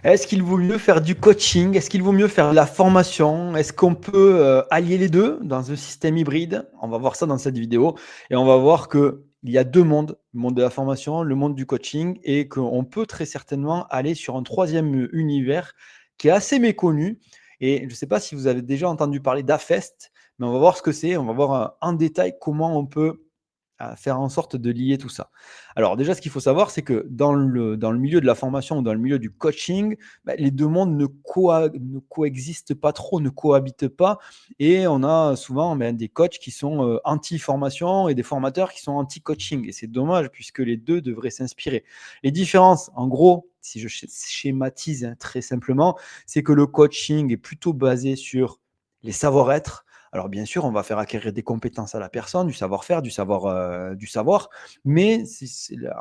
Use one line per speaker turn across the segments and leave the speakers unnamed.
Est-ce qu'il vaut mieux faire du coaching? Est-ce qu'il vaut mieux faire de la formation? Est-ce qu'on peut allier les deux dans un système hybride? On va voir ça dans cette vidéo et on va voir qu'il y a deux mondes, le monde de la formation, le monde du coaching, et qu'on peut très certainement aller sur un troisième univers qui est assez méconnu. Et je ne sais pas si vous avez déjà entendu parler d'Afest, mais on va voir ce que c'est, on va voir en détail comment on peut faire en sorte de lier tout ça. Alors déjà, ce qu'il faut savoir, c'est que dans le milieu de la formation ou dans le milieu du coaching, bah, les deux mondes ne coexistent pas trop, ne cohabitent pas. Et on a souvent des coachs qui sont anti-formation et des formateurs qui sont anti-coaching. Et c'est dommage puisque les deux devraient s'inspirer. Les différences, en gros, si je schématise très simplement, c'est que le coaching est plutôt basé sur les savoir-être. Alors bien sûr, on va faire acquérir des compétences à la personne, du savoir-faire, du savoir, mais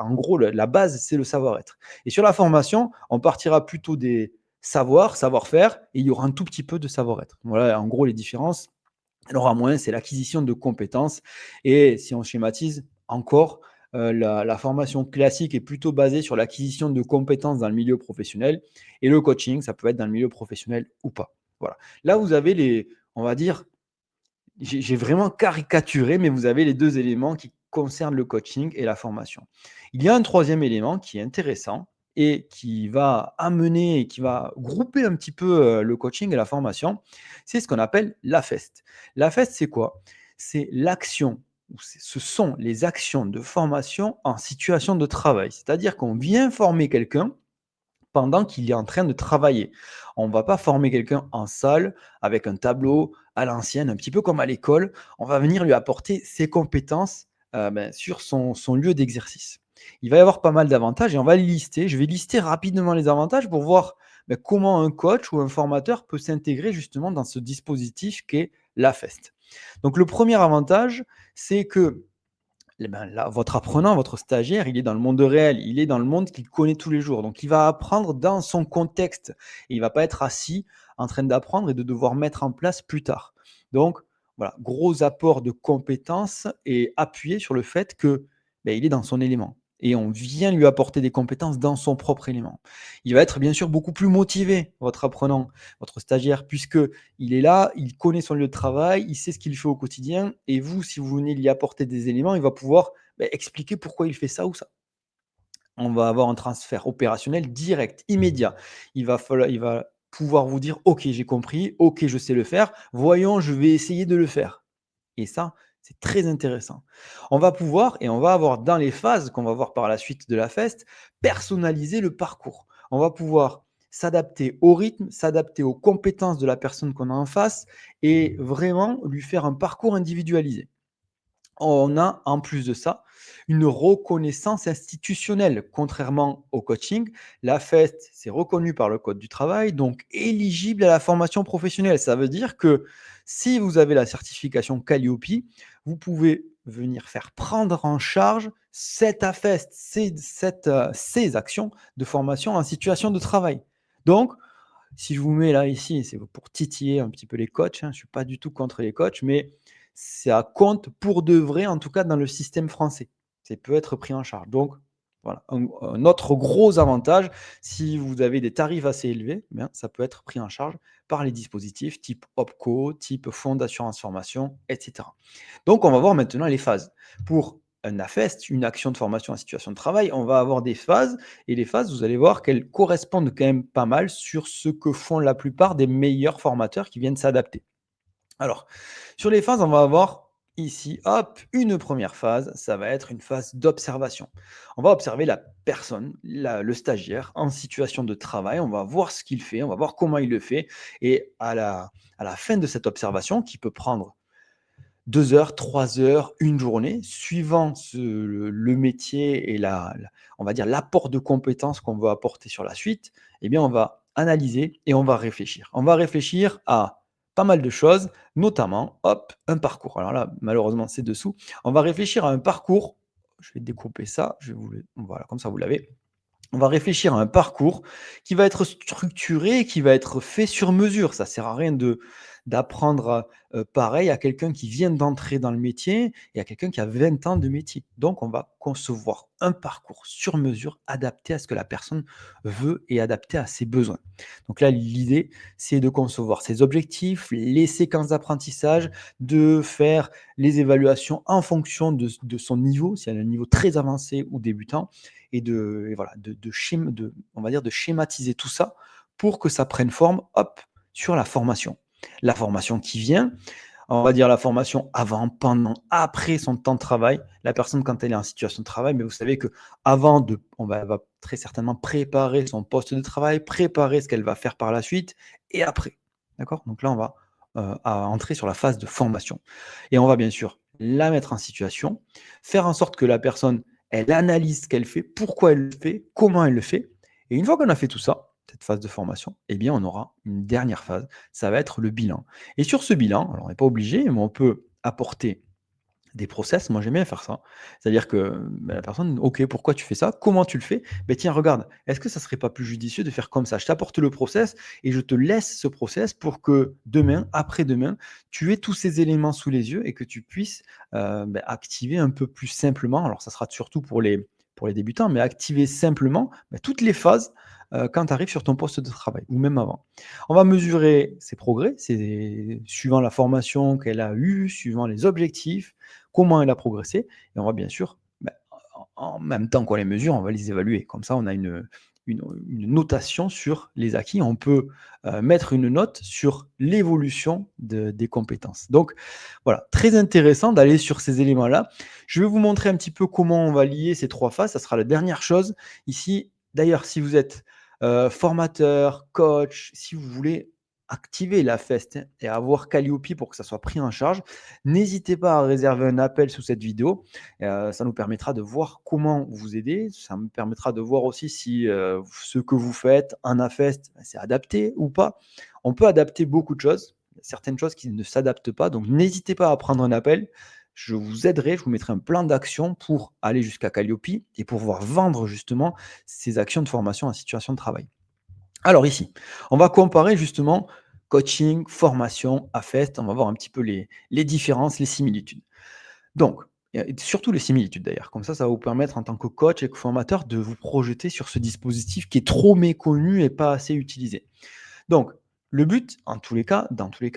en gros, la base, c'est le savoir-être. Et sur la formation, on partira plutôt des savoirs, savoir-faire, et il y aura un tout petit peu de savoir-être. Voilà, en gros, les différences. Alors à moins, c'est l'acquisition de compétences. Et si on schématise encore, la formation classique est plutôt basée sur l'acquisition de compétences dans le milieu professionnel. Et le coaching, ça peut être dans le milieu professionnel ou pas. Voilà. Là, vous avez on va dire, j'ai vraiment caricaturé, mais vous avez les deux éléments qui concernent le coaching et la formation. Il y a un troisième élément qui est intéressant et qui va amener et qui va grouper un petit peu le coaching et la formation, c'est ce qu'on appelle l'AFEST. L'AFEST, c'est quoi? C'est l'action, ce sont les actions de formation en situation de travail. C'est-à-dire qu'on vient former quelqu'un pendant qu'il est en train de travailler. On ne va pas former quelqu'un en salle avec un tableau à l'ancienne, un petit peu comme à l'école. On va venir lui apporter ses compétences sur son lieu d'exercice. Il va y avoir pas mal d'avantages et on va les lister. Je vais lister rapidement les avantages pour voir comment un coach ou un formateur peut s'intégrer justement dans ce dispositif qu'est la FEST. Donc le premier avantage, c'est que là, votre apprenant, votre stagiaire, il est dans le monde réel, il est dans le monde qu'il connaît tous les jours. Donc, il va apprendre dans son contexte. Et il ne va pas être assis en train d'apprendre et de devoir mettre en place plus tard. Donc, voilà, gros apport de compétences et appuyé sur le fait que il est dans son élément. Et on vient lui apporter des compétences dans son propre élément. Il va être bien sûr beaucoup plus motivé, votre apprenant, votre stagiaire, puisque il est là, il connaît son lieu de travail, il sait ce qu'il fait au quotidien. Et vous, si vous venez lui apporter des éléments, il va pouvoir expliquer pourquoi il fait ça ou ça. On va avoir un transfert opérationnel direct, immédiat. Il va pouvoir vous dire, OK, j'ai compris, OK, je sais le faire, voyons, je vais essayer de le faire. Et ça, c'est très intéressant. On va pouvoir, et on va avoir dans les phases qu'on va voir par la suite de la feste, personnaliser le parcours. On va pouvoir s'adapter au rythme, s'adapter aux compétences de la personne qu'on a en face et vraiment lui faire un parcours individualisé. On a en plus de ça une reconnaissance institutionnelle. Contrairement au coaching, la FEST, c'est reconnu par le Code du travail, donc éligible à la formation professionnelle. Ça veut dire que si vous avez la certification Calliope, vous pouvez venir faire prendre en charge cette AFEST, ces actions de formation en situation de travail. Donc, si je vous mets là ici, c'est pour titiller un petit peu les coachs, hein, je ne suis pas du tout contre les coachs, mais ça compte pour de vrai, en tout cas dans le système français. Ça peut être pris en charge. Donc, voilà. Un autre gros avantage, si vous avez des tarifs assez élevés, ça peut être pris en charge par les dispositifs type OPCO, type fonds d'assurance formation, etc. Donc, on va voir maintenant les phases. Pour un AFEST, une action de formation en situation de travail, on va avoir des phases, et les phases, vous allez voir qu'elles correspondent quand même pas mal sur ce que font la plupart des meilleurs formateurs qui viennent s'adapter. Alors, sur les phases, on va avoir ici, hop, une première phase, ça va être une phase d'observation. On va observer la personne, le stagiaire en situation de travail, on va voir ce qu'il fait, on va voir comment il le fait, et à la fin de cette observation, qui peut prendre 2 heures, 3 heures, une journée, suivant le métier et on va dire l'apport de compétences qu'on veut apporter sur la suite, eh bien, on va analyser et on va réfléchir. On va réfléchir à pas mal de choses, notamment, hop, un parcours. Alors là, malheureusement, c'est dessous. On va réfléchir à un parcours. Je vais découper ça. Voilà, comme ça, vous l'avez. On va réfléchir à un parcours qui va être structuré, qui va être fait sur mesure. Ça sert à rien d'apprendre pareil à quelqu'un qui vient d'entrer dans le métier et à quelqu'un qui a 20 ans de métier. Donc, on va concevoir un parcours sur mesure adapté à ce que la personne veut et adapté à ses besoins. Donc là, l'idée, c'est de concevoir ses objectifs, les séquences d'apprentissage, de faire les évaluations en fonction de son niveau, si elle a un niveau très avancé ou débutant, et voilà, on va dire de schématiser tout ça pour que ça prenne forme, hop, sur la formation. La formation qui vient, on va dire la formation avant, pendant, après son temps de travail. La personne, quand elle est en situation de travail, mais vous savez que avant de, elle va très certainement préparer son poste de travail, préparer ce qu'elle va faire par la suite, et après. D'accord. Donc là, on va entrer sur la phase de formation. Et on va bien sûr la mettre en situation, faire en sorte que la personne, elle analyse ce qu'elle fait, pourquoi elle le fait, comment elle le fait. Et une fois qu'on a fait tout ça, cette phase de formation, eh bien, on aura une dernière phase, ça va être le bilan. Et sur ce bilan, alors on n'est pas obligé, mais on peut apporter des process. Moi, j'aime bien faire ça. C'est-à-dire que la personne, OK, pourquoi tu fais ça? Comment tu le fais? Ben tiens, regarde, est-ce que ça serait pas plus judicieux de faire comme ça? Je t'apporte le process et je te laisse ce process pour que demain, après-demain, tu aies tous ces éléments sous les yeux et que tu puisses activer un peu plus simplement. Alors, ça sera surtout pour les débutants, mais activer simplement toutes les phases quand tu arrives sur ton poste de travail ou même avant. On va mesurer ses progrès, suivant la formation qu'elle a eue, suivant les objectifs, comment elle a progressé. Et on va bien sûr, en même temps qu'on les mesure, on va les évaluer. Comme ça, on a une notation sur les acquis. On peut mettre une note sur l'évolution des compétences. Donc, voilà, très intéressant d'aller sur ces éléments-là. Je vais vous montrer un petit peu comment on va lier ces trois phases. Ça sera la dernière chose ici. D'ailleurs, si vous êtes formateur, coach, si vous voulez activer la FEST et avoir Calliope pour que ça soit pris en charge, n'hésitez pas à réserver un appel sous cette vidéo. Ça nous permettra de voir comment vous aider. Ça me permettra de voir aussi si ce que vous faites en AFEST, c'est adapté ou pas. On peut adapter beaucoup de choses. Il y a certaines choses qui ne s'adaptent pas. Donc, n'hésitez pas à prendre un appel. Je vous aiderai, je vous mettrai un plan d'action pour aller jusqu'à Calliope et pour pouvoir vendre justement ces actions de formation en situation de travail. Alors ici, on va comparer justement coaching, formation, AFEST. On va voir un petit peu les différences, les similitudes. Donc, et surtout les similitudes d'ailleurs. Comme ça va vous permettre en tant que coach et que formateur de vous projeter sur ce dispositif qui est trop méconnu et pas assez utilisé. Donc, le but, dans tous les cas,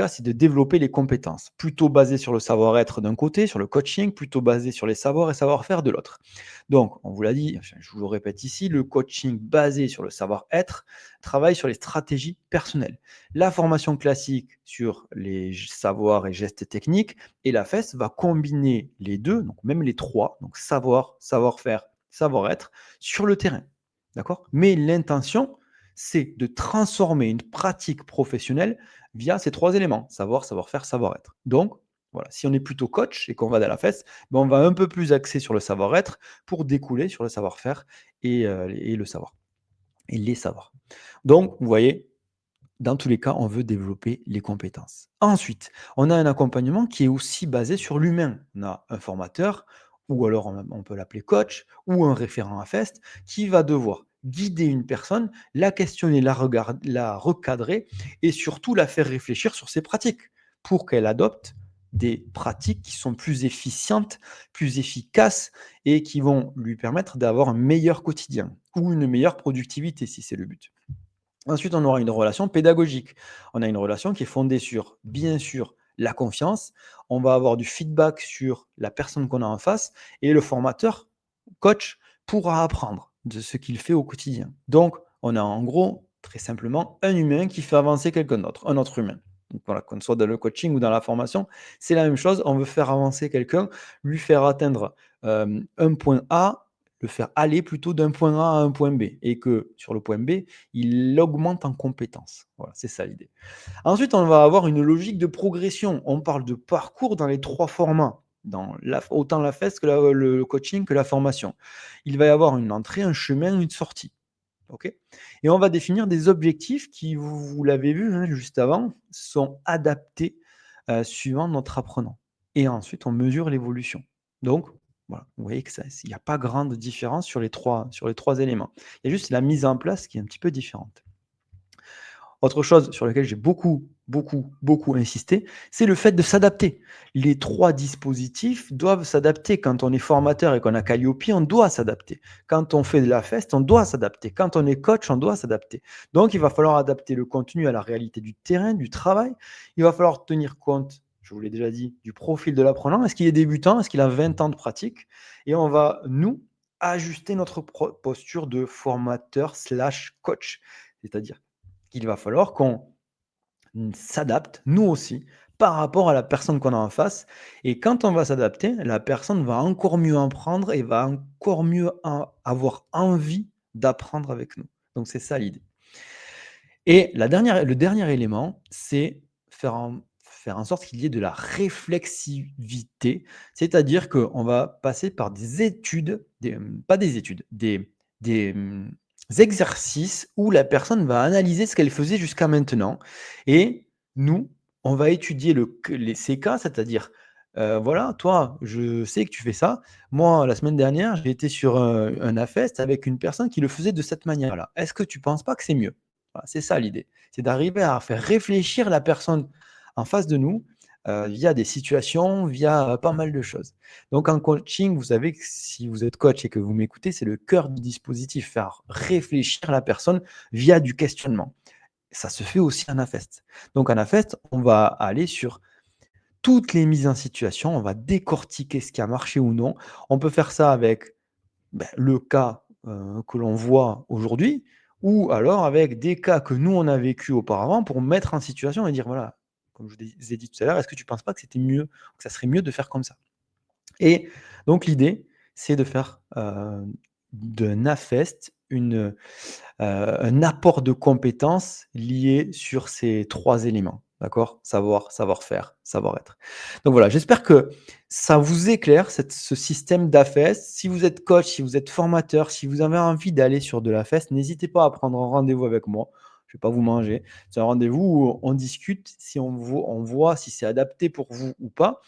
c'est de développer les compétences, plutôt basées sur le savoir-être d'un côté, sur le coaching, plutôt basé sur les savoirs et savoir-faire de l'autre. Donc, on vous l'a dit, je vous le répète ici, le coaching basé sur le savoir-être travaille sur les stratégies personnelles. La formation classique sur les savoirs et gestes techniques, et la FES va combiner les deux, donc même les trois, donc savoir, savoir-faire, savoir-être, sur le terrain. D'accord. Mais l'intention, c'est de transformer une pratique professionnelle via ces trois éléments, savoir, savoir-faire, savoir-être. Donc, voilà, si on est plutôt coach et qu'on va dans la FES, on va un peu plus axer sur le savoir-être pour découler sur le savoir-faire et le savoir, et les savoirs. Donc, vous voyez, dans tous les cas, on veut développer les compétences. Ensuite, on a un accompagnement qui est aussi basé sur l'humain. On a un formateur, ou alors on peut l'appeler coach, ou un référent à FEST, qui va devoir guider une personne, la questionner, la recadrer, et surtout la faire réfléchir sur ses pratiques, pour qu'elle adopte des pratiques qui sont plus efficientes, plus efficaces, et qui vont lui permettre d'avoir un meilleur quotidien, ou une meilleure productivité, si c'est le but. Ensuite, on aura une relation pédagogique. On a une relation qui est fondée sur, bien sûr, la confiance. On va avoir du feedback sur la personne qu'on a en face et le formateur, coach, pourra apprendre de ce qu'il fait au quotidien. Donc, on a en gros, très simplement, un humain qui fait avancer quelqu'un d'autre, un autre humain. Donc voilà, qu'on soit dans le coaching ou dans la formation, c'est la même chose. On veut faire avancer quelqu'un, lui faire atteindre un point A, le faire aller plutôt d'un point A à un point B. Et que sur le point B, il augmente en compétences. Voilà, c'est ça l'idée. Ensuite, on va avoir une logique de progression. On parle de parcours dans les trois formats, autant la FES que le coaching que la formation. Il va y avoir une entrée, un chemin, une sortie. Ok. Et on va définir des objectifs qui, vous l'avez vu juste avant, sont adaptés suivant notre apprenant. Et ensuite, on mesure l'évolution. Donc, voilà, vous voyez qu'il n'y a pas grande différence sur les trois éléments. Il y a juste la mise en place qui est un petit peu différente. Autre chose sur laquelle j'ai beaucoup insisté, c'est le fait de s'adapter. Les 3 dispositifs doivent s'adapter. Quand on est formateur et qu'on a Calliope, on doit s'adapter. Quand on fait de la FEST, on doit s'adapter. Quand on est coach, on doit s'adapter. Donc, il va falloir adapter le contenu à la réalité du terrain, du travail. Il va falloir tenir compte, je vous l'ai déjà dit, du profil de l'apprenant. Est-ce qu'il est débutant? Est-ce qu'il a 20 ans de pratique? Et on va, nous, ajuster notre posture de formateur/coach. C'est-à-dire qu'il va falloir qu'on s'adapte, nous aussi, par rapport à la personne qu'on a en face. Et quand on va s'adapter, la personne va encore mieux en prendre et va encore mieux avoir envie d'apprendre avec nous. Donc c'est ça l'idée. Et le dernier élément, c'est faire en sorte qu'il y ait de la réflexivité, c'est-à-dire qu'on va passer par des études, pas des études, des exercices où la personne va analyser ce qu'elle faisait jusqu'à maintenant. Et nous, on va étudier ces cas, c'est-à-dire, voilà, toi, je sais que tu fais ça. Moi, la semaine dernière, j'ai été sur un AFEST avec une personne qui le faisait de cette manière-là. Est-ce que tu ne penses pas que c'est mieux? Voilà, c'est ça l'idée. C'est d'arriver à faire réfléchir la personne en face de nous, via des situations, via, pas mal de choses. Donc en coaching, vous savez que si vous êtes coach et que vous m'écoutez, c'est le cœur du dispositif, faire réfléchir la personne via du questionnement. Ça se fait aussi en AFEST. Donc en AFEST, on va aller sur toutes les mises en situation, on va décortiquer ce qui a marché ou non. On peut faire ça avec le cas, que l'on voit aujourd'hui, ou alors avec des cas que nous, on a vécu auparavant pour mettre en situation et dire: «Voilà, comme je vous ai dit tout à l'heure, est-ce que tu ne penses pas que c'était mieux, que ça serait mieux de faire comme ça?» Et donc l'idée, c'est de faire, de NAFEST un apport de compétences lié sur ces 3 éléments, d'accord? Savoir, savoir-faire, savoir-être. Donc voilà, j'espère que ça vous éclaire ce système d'AFES. Si vous êtes coach, si vous êtes formateur, si vous avez envie d'aller sur de l'AFES, n'hésitez pas à prendre un rendez-vous avec moi. Je ne vais pas vous manger. C'est un rendez-vous où on discute, si on voit si c'est adapté pour vous ou pas.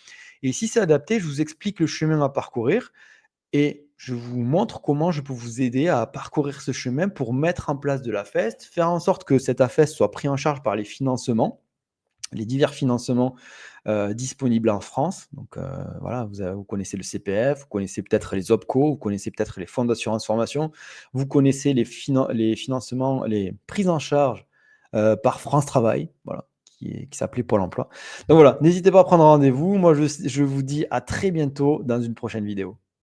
Et si c'est adapté, je vous explique le chemin à parcourir et je vous montre comment je peux vous aider à parcourir ce chemin pour mettre en place de la FEST, faire en sorte que cette AFEST soit pris en charge par les financements, les divers financements disponibles en France. Donc voilà, vous connaissez le CPF, vous connaissez peut-être les OPCO, vous connaissez peut-être les fonds d'assurance formation, vous connaissez les financements, les prises en charge par France Travail, voilà, qui s'appelait Pôle emploi. Donc voilà, n'hésitez pas à prendre rendez-vous. Moi, je vous dis à très bientôt dans une prochaine vidéo.